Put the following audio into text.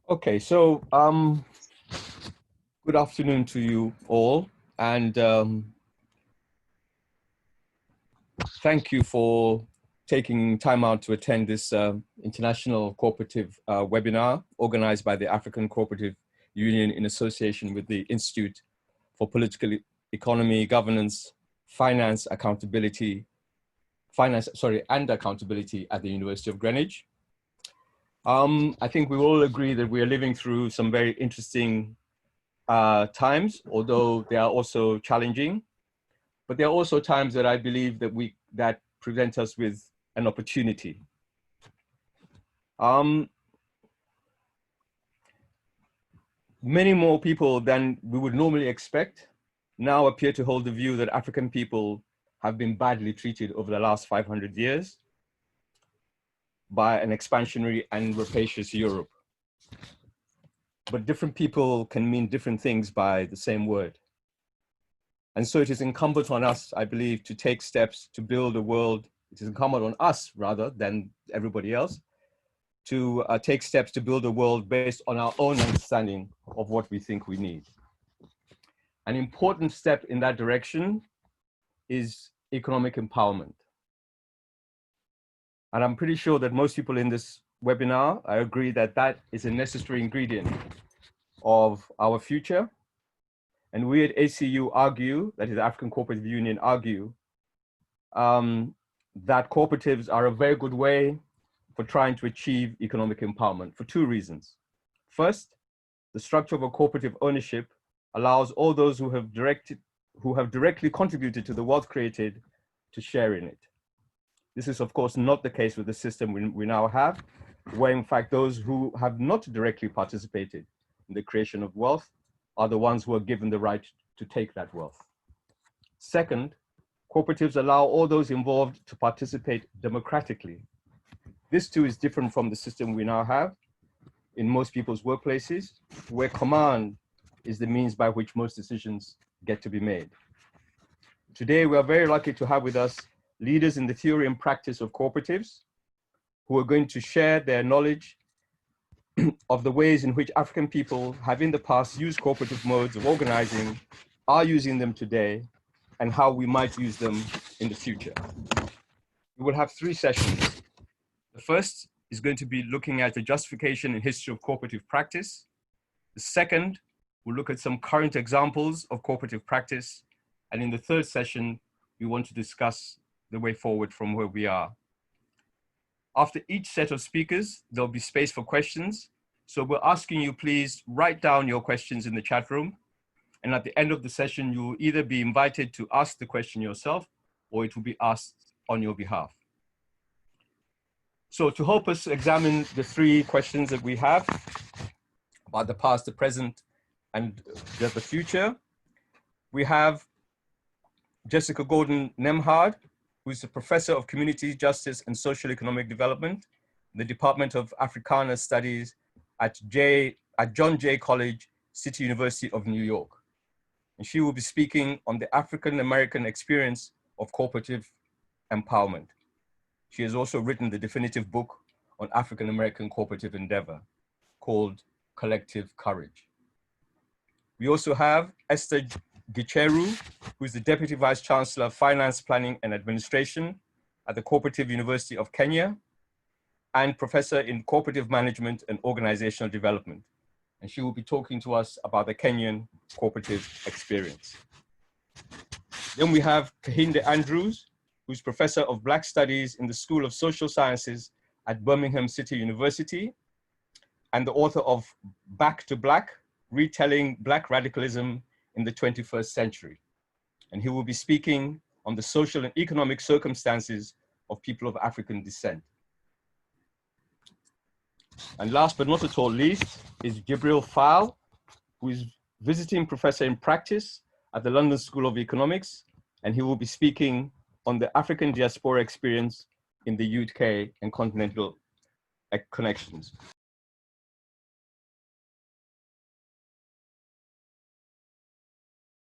Okay, so good afternoon to you all, and thank you for taking time out to attend this international cooperative webinar organized by the African Cooperative Union in association with the Institute for Political Economy, Governance, and Accountability at the University of Greenwich. I think we all agree that we are living through some very interesting times, although they are also challenging. But there are also times that I believe that present us with an opportunity. Many more people than we would normally expect now appear to hold the view that African people have been badly treated over the last 500 years by an expansionary and rapacious Europe. But different people can mean different things by the same word. And so it is incumbent on us, I believe, to take steps to build a world. It is incumbent on us rather than everybody else to take steps to build a world based on our own understanding of what we think we need. An important step in that direction is economic empowerment. And I'm pretty sure that most people in this webinar, I agree that that is a necessary ingredient of our future. And we at ACU argue, that is the African Cooperative Union argue, that cooperatives are a very good way for trying to achieve economic empowerment for two reasons. First, the structure of a cooperative ownership allows all those who have directly contributed to the wealth created to share in it. This is of course not the case with the system we now have, where in fact those who have not directly participated in the creation of wealth are the ones who are given the right to take that wealth. Second, cooperatives allow all those involved to participate democratically. This too is different from the system we now have in most people's workplaces, where command is the means by which most decisions get to be made. Today, we are very lucky to have with us leaders in the theory and practice of cooperatives who are going to share their knowledge of the ways in which African people have in the past used cooperative modes of organizing, are using them today, and how we might use them in the future. We will have three sessions. The first is going to be looking at the justification and history of cooperative practice. The second, we'll look at some current examples of cooperative practice. And in the third session, we want to discuss the way forward from where we are. After each set of speakers, there'll be space for questions. So we're asking you, please write down your questions in the chat room. And at the end of the session, you will either be invited to ask the question yourself, or it will be asked on your behalf. So to help us examine the three questions that we have about the past, the present, and the future, we have Jessica Gordon-Nemhard, who is a professor of community justice and social economic development in the Department of Africana Studies at John Jay College, City University of New York. And she will be speaking on the African American experience of cooperative empowerment. She has also written the definitive book on African American cooperative endeavor called Collective Courage. We also have Esther Gicheru, who is the Deputy Vice Chancellor of Finance, Planning and Administration at the Cooperative University of Kenya and Professor in Cooperative Management and Organizational Development. And she will be talking to us about the Kenyan cooperative experience. Then we have Kahinde Andrews, who's Professor of Black Studies in the School of Social Sciences at Birmingham City University and the author of Back to Black, Retelling Black Radicalism in the 21st Century. And he will be speaking on the social and economic circumstances of people of African descent. And last but not at all least is Jibril Fall, who is visiting professor in practice at the London School of Economics, and he will be speaking on the African diaspora experience in the UK and continental connections.